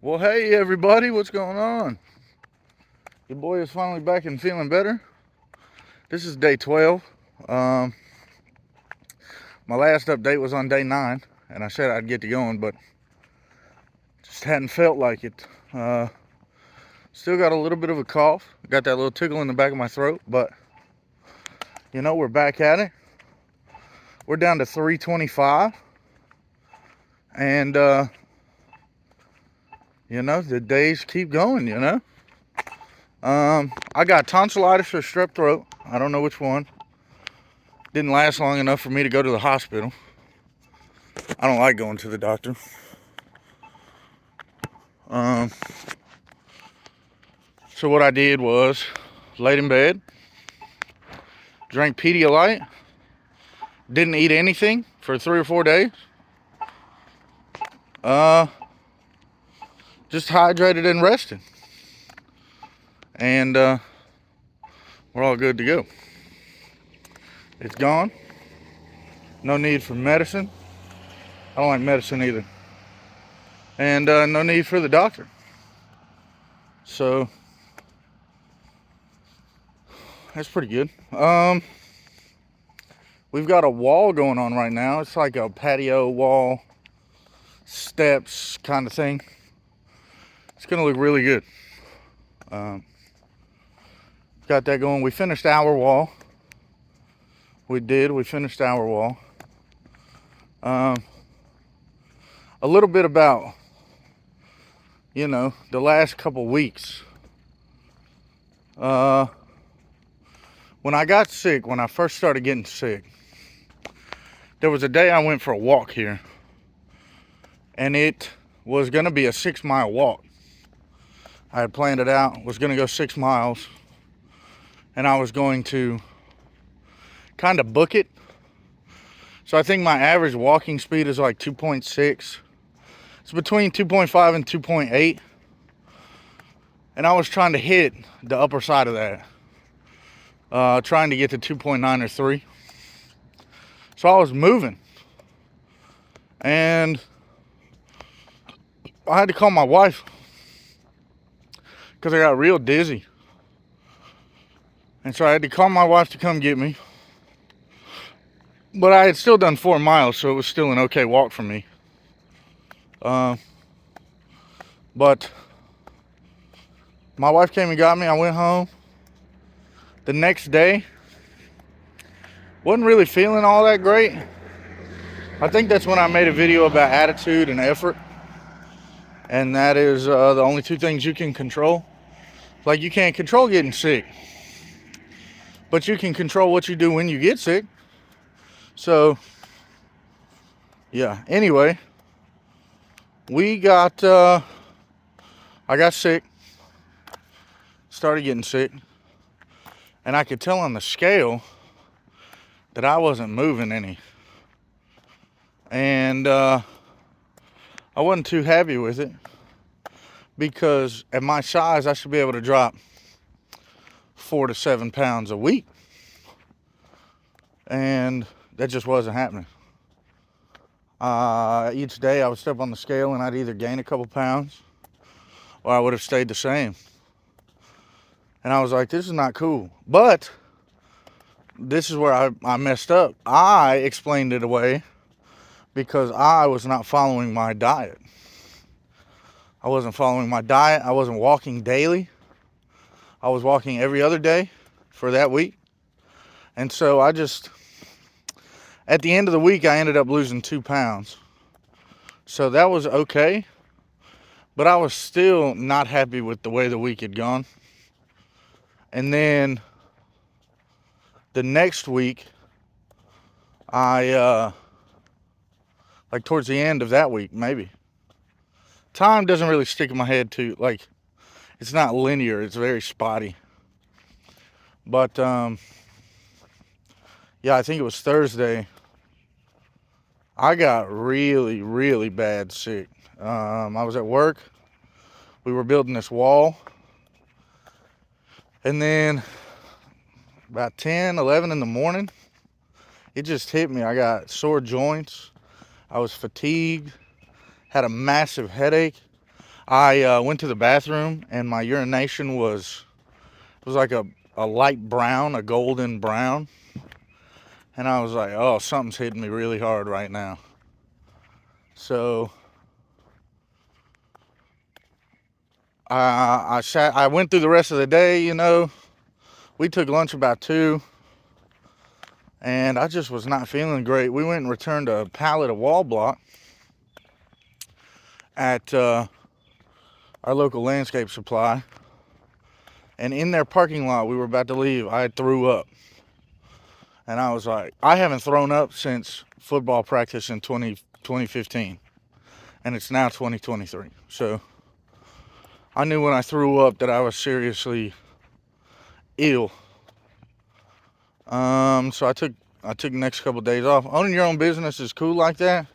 Well, hey everybody, what's going on? Your boy is finally back and feeling better. This is day 12. My last update was on day 9, and I said I'd get to going, but just hadn't felt like it. Still got a little bit of a cough. Got that little tickle in the back of my throat, but we're back at it. We're down to 325, and the days keep going. I got tonsillitis or strep throat. I don't know which one. Didn't last long enough for me to go to the hospital. I don't like going to the doctor. So what I did was laid in bed, drank Pedialyte, didn't eat anything for 3 or 4 days. Just hydrated and rested. And we're all good to go. It's gone. No need for medicine. I don't like medicine either. And no need for the doctor. So that's pretty good. We've got a wall going on right now. It's like a patio wall, steps kind of thing. It's gonna look really good. Got that going. We finished our wall. We finished our wall. A little bit about the last couple weeks. When I got sick, when I first started getting sick, there was a day I went for a walk here, and it was going to be a 6-mile walk. I had planned it out, was going to go 6 miles, and I was going to kind of book it. So I think my average walking speed is like 2.6. It's between 2.5 and 2.8. And I was trying to hit the upper side of that. Trying to get to 2.9 or 3. So I was moving. And I had to call my wife because I got real dizzy. And so I had to call my wife to come get me. But I had still done 4 miles, so it was still an okay walk for me. But my wife came and got me. I went home. The next day, wasn't really feeling all that great. I think that's when I made a video about attitude and effort. And that is the only 2 things you can control. Like, you can't control getting sick, but you can control what you do when you get sick. So, yeah. Anyway, I got sick. Started getting sick. And I could tell on the scale that I wasn't moving any. And I wasn't too happy with it, because at my size, I should be able to drop 4 to 7 pounds a week. And that just wasn't happening. Each day I would step on the scale and I'd either gain a couple pounds or I would have stayed the same. And I was like, this is not cool. But this is where I messed up. I explained it away because I was not following my diet. I wasn't following my diet. I wasn't walking daily. I was walking every other day for that week. And so at the end of the week, I ended up losing 2 pounds. So that was okay. But I was still not happy with the way the week had gone. And then the next week, like towards the end of that week, maybe. Time doesn't really stick in my head too, like, it's not linear, it's very spotty. But, yeah, I think it was Thursday, I got really, really bad sick. I was at work, we were building this wall, and then about 10, 11 in the morning, it just hit me. I got sore joints, I was fatigued, had a massive headache. I went to the bathroom and my urination was like a light brown, a golden brown. And I was like, oh, something's hitting me really hard right now. So I went through the rest of the day, you know. We took lunch about 2. And I just was not feeling great. We went and returned a pallet of wall block at our local landscape supply. And in their parking lot, we were about to leave, I threw up. And I was like, I haven't thrown up since football practice in 2015. And it's now 2023. So I knew when I threw up that I was seriously ill. So I took the next couple of days off. Owning your own business is cool like that.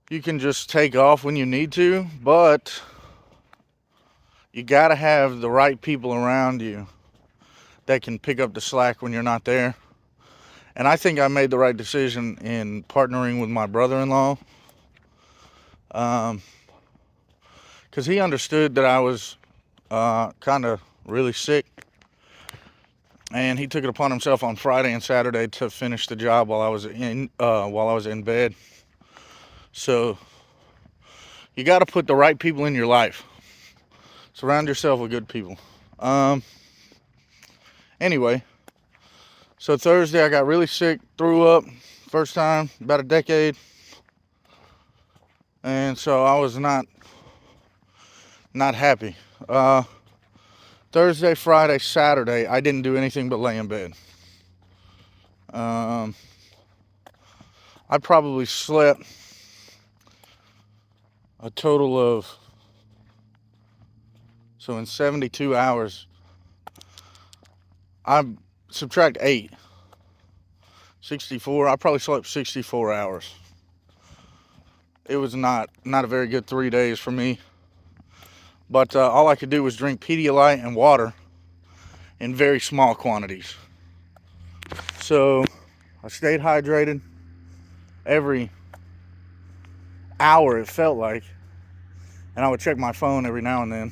You can just take off when you need to, but you gotta have the right people around you that can pick up the slack when you're not there. And I think I made the right decision in partnering with my brother-in-law. Because he understood that I was kind of really sick. And he took it upon himself on Friday and Saturday to finish the job while I was in bed. So you got to put the right people in your life. Surround yourself with good people. Anyway, so Thursday I got really sick, threw up, first time about a decade. And so I was not happy. Thursday, Friday, Saturday, I didn't do anything but lay in bed. I probably slept a total of, so in 72 hours, I subtract 8, 64, I probably slept 64 hours. It was not a very good 3 days for me. But all I could do was drink Pedialyte and water in very small quantities. So I stayed hydrated every hour, it felt like. And I would check my phone every now and then.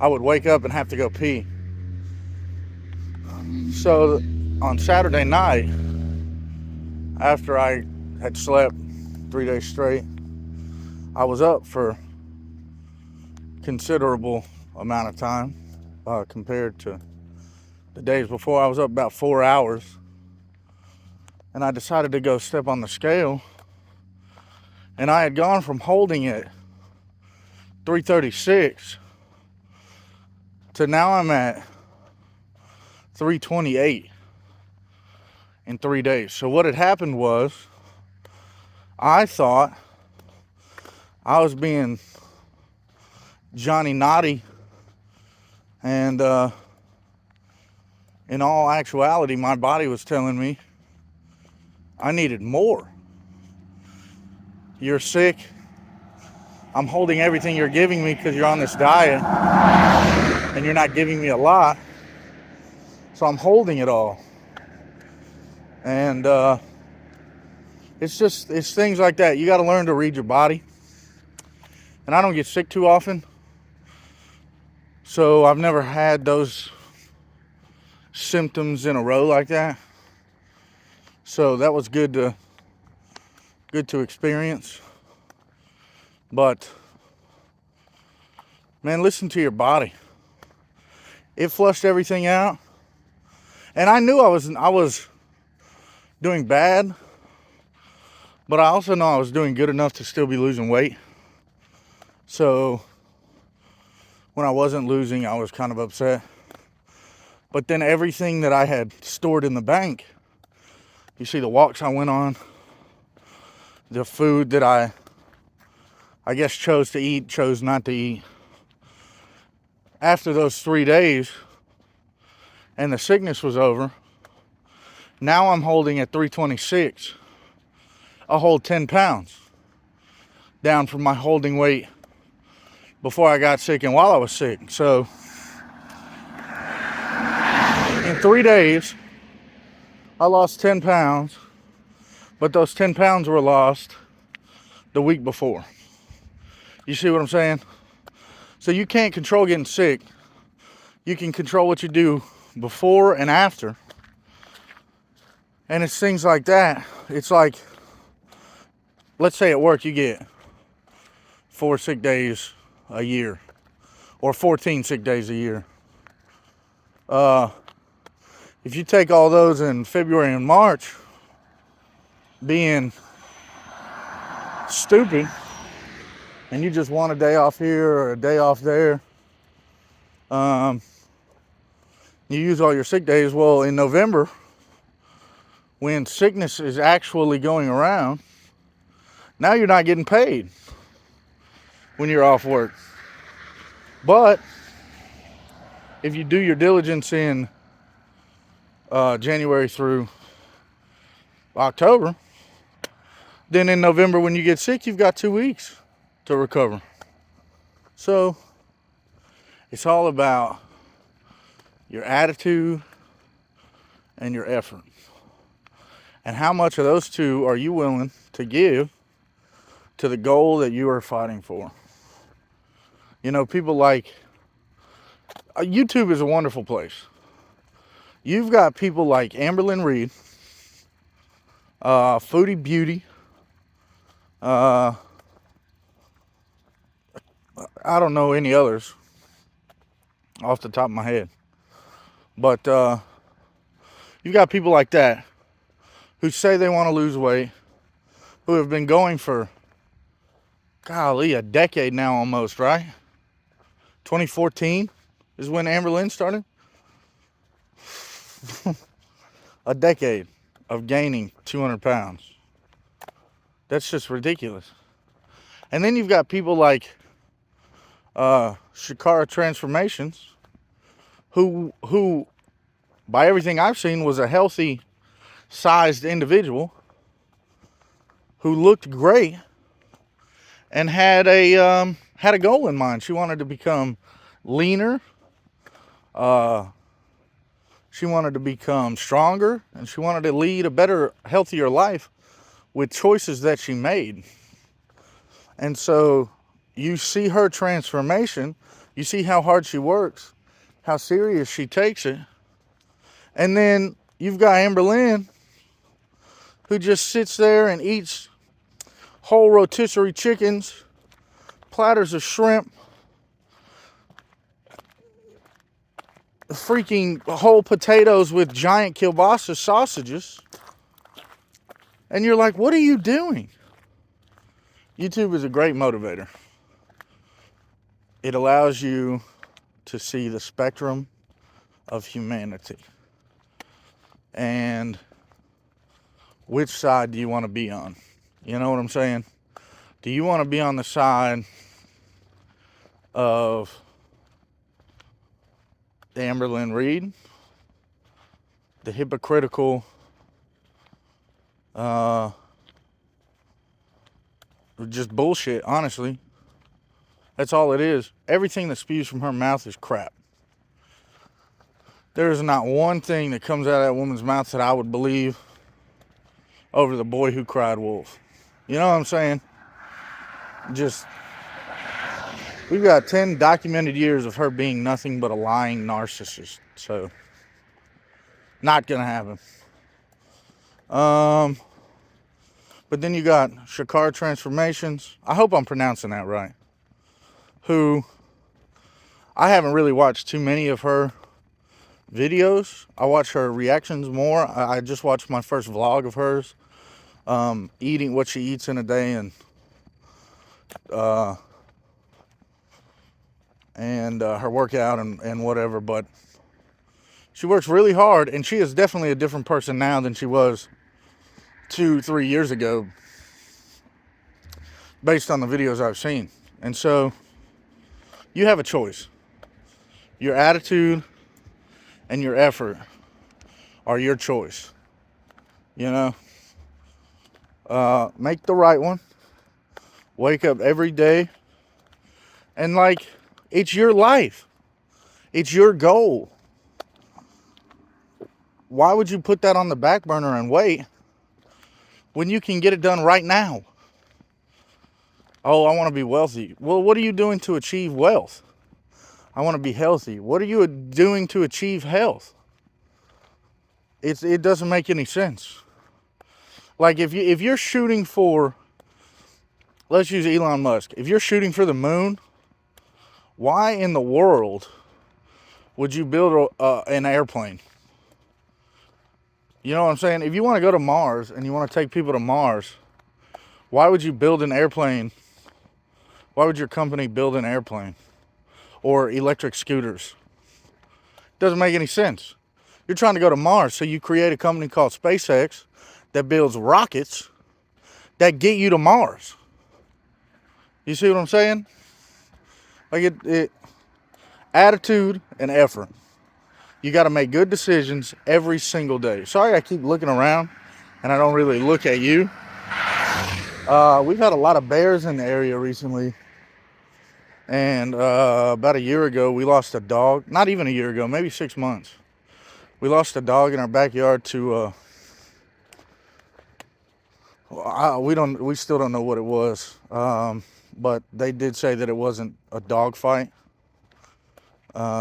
I would wake up and have to go pee. So on Saturday night, after I had slept 3 days straight, I was up for considerable amount of time compared to the days before. I was up about 4 hours, and I decided to go step on the scale, and I had gone from holding it 336 to now I'm at 328 in 3 days. So what had happened was, I thought I was being Johnny Naughty, and in all actuality, my body was telling me I needed more. You're sick. I'm holding everything you're giving me because you're on this diet, and you're not giving me a lot, so I'm holding it all. And it's things like that. You got to learn to read your body. And I don't get sick too often, so I've never had those symptoms in a row like that. So that was good to experience. But man, listen to your body. It flushed everything out, and I knew I was doing bad, but I also know I was doing good enough to still be losing weight. So when I wasn't losing, I was kind of upset. But then everything that I had stored in the bank, you see the walks I went on, the food that I guess chose to eat, chose not to eat. After those 3 days and the sickness was over, now I'm holding at 326, a whole 10 pounds down from my holding weight before I got sick and while I was sick. So in 3 days, I lost 10 pounds, but those 10 pounds were lost the week before. You see what I'm saying? So you can't control getting sick. You can control what you do before and after. And it's things like that. It's like, let's say at work you get 4 sick days a year or 14 sick days a year. If you take all those in February and March, being stupid, and you just want a day off here or a day off there, you use all your sick days. Well, in November, when sickness is actually going around, now you're not getting paid when you're off work. But if you do your diligence in January through October, then in November when you get sick, you've got 2 weeks to recover. So it's all about your attitude and your effort. And how much of those two are you willing to give to the goal that you are fighting for? You know, people like, YouTube is a wonderful place. You've got people like Lynn Reed, Foodie Beauty, I don't know any others off the top of my head. But you've got people like that who say they want to lose weight, who have been going for, golly, a decade now almost, right? 2014 is when Lynn started. A decade of gaining 200 pounds. That's just ridiculous. And then you've got people like Shakara Transformations, who, by everything I've seen, was a healthy sized individual who looked great and had a goal in mind. She wanted to become leaner. She wanted to become stronger, and she wanted to lead a better, healthier life with choices that she made. And so you see her transformation, you see how hard she works, how serious she takes it. And then you've got Lynn, who just sits there and eats whole rotisserie chickens, platters of shrimp, freaking whole potatoes with giant kielbasa sausages. And you're like, what are you doing? YouTube is a great motivator. It allows you to see the spectrum of humanity. And which side do you want to be on? You know what I'm saying? Do you want to be on the side of Lynn Reed, the hypocritical, just bullshit, honestly? That's all it is. Everything that spews from her mouth is crap. There is not one thing that comes out of that woman's mouth that I would believe over the boy who cried wolf. You know what I'm saying? Just, we've got 10 documented years of her being nothing but a lying narcissist. So, not gonna happen. But then you got Shakar Transformations. I hope I'm pronouncing that right. Who, I haven't really watched too many of her videos. I watch her reactions more. I just watched my first vlog of hers, eating what she eats in a day, and her workout and whatever. But she works really hard, and she is definitely a different person now than she was 2-3 years ago, based on the videos I've seen. And so you have a choice. Your attitude and your effort are your choice. You know, make the right one. Wake up every day, and like, it's your life. It's your goal. Why would you put that on the back burner and wait when you can get it done right now? Oh, I want to be wealthy. Well, what are you doing to achieve wealth? I want to be healthy. What are you doing to achieve health? It doesn't make any sense. Like if you're shooting for, let's use Elon Musk. If you're shooting for the moon, why in the world would you build an airplane? You know what I'm saying? If you want to go to Mars and you want to take people to Mars, why would you build an airplane? Why would your company build an airplane or electric scooters? Doesn't make any sense. You're trying to go to Mars, so you create a company called SpaceX that builds rockets that get you to Mars. You see what I'm saying? Like attitude and effort. You got to make good decisions every single day. Sorry I keep looking around and I don't really look at you. We've had a lot of bears in the area recently. And about a year ago, we lost a dog. Not even a year ago, maybe 6 months. We lost a dog in our backyard to we still don't know what it was. But they did say that it wasn't a dog fight.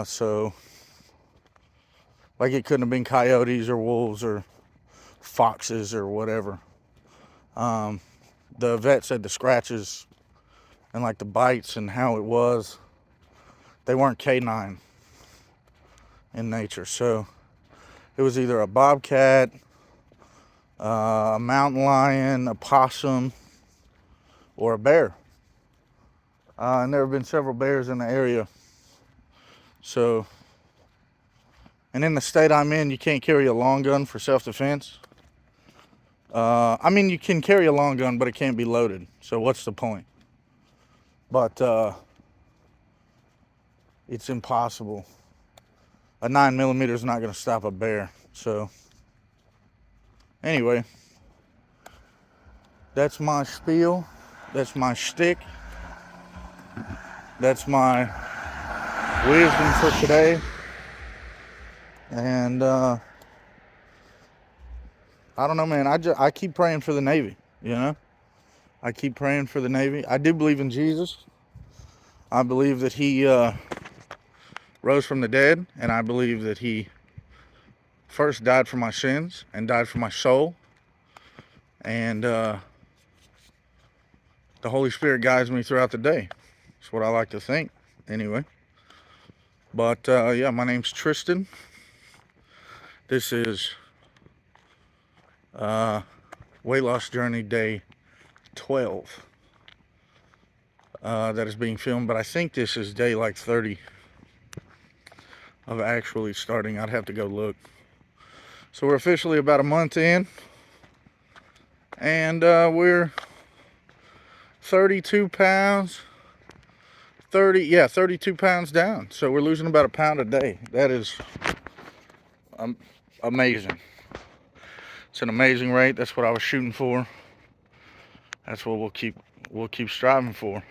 So like it couldn't have been coyotes or wolves or foxes or whatever. The vet said the scratches and like the bites and how it was, they weren't canine in nature. So it was either a bobcat, a mountain lion, a possum, or a bear. And there have been several bears in the area. So, and in the state I'm in, you can't carry a long gun for self-defense. I mean, you can carry a long gun, but it can't be loaded. So what's the point? But it's impossible. A 9mm is not going to stop a bear. So anyway, that's my spiel. That's my shtick. That's my wisdom for today. And I don't know, man. I keep praying for the Navy, you know? I keep praying for the Navy. I do believe in Jesus. I believe that he rose from the dead, and I believe that he first died for my sins and died for my soul. And the Holy Spirit guides me throughout the day. That's what I like to think, anyway. But yeah, my name's Tristan. This is Weight Loss Journey Day 12 that is being filmed, but I think this is day like 30 of actually starting. I'd have to go look. So we're officially about a month in, and we're 32 pounds 32 pounds down. So we're losing about a pound a day. That is amazing. It's an amazing rate. That's what I was shooting for. That's what we'll keep striving for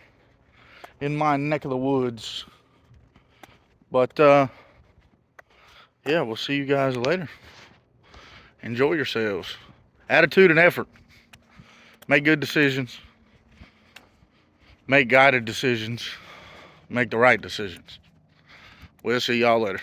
in my neck of the woods. But yeah, we'll see you guys later. Enjoy yourselves. Attitude and effort. Make good decisions. Make guided decisions. Make the right decisions. We'll see y'all later.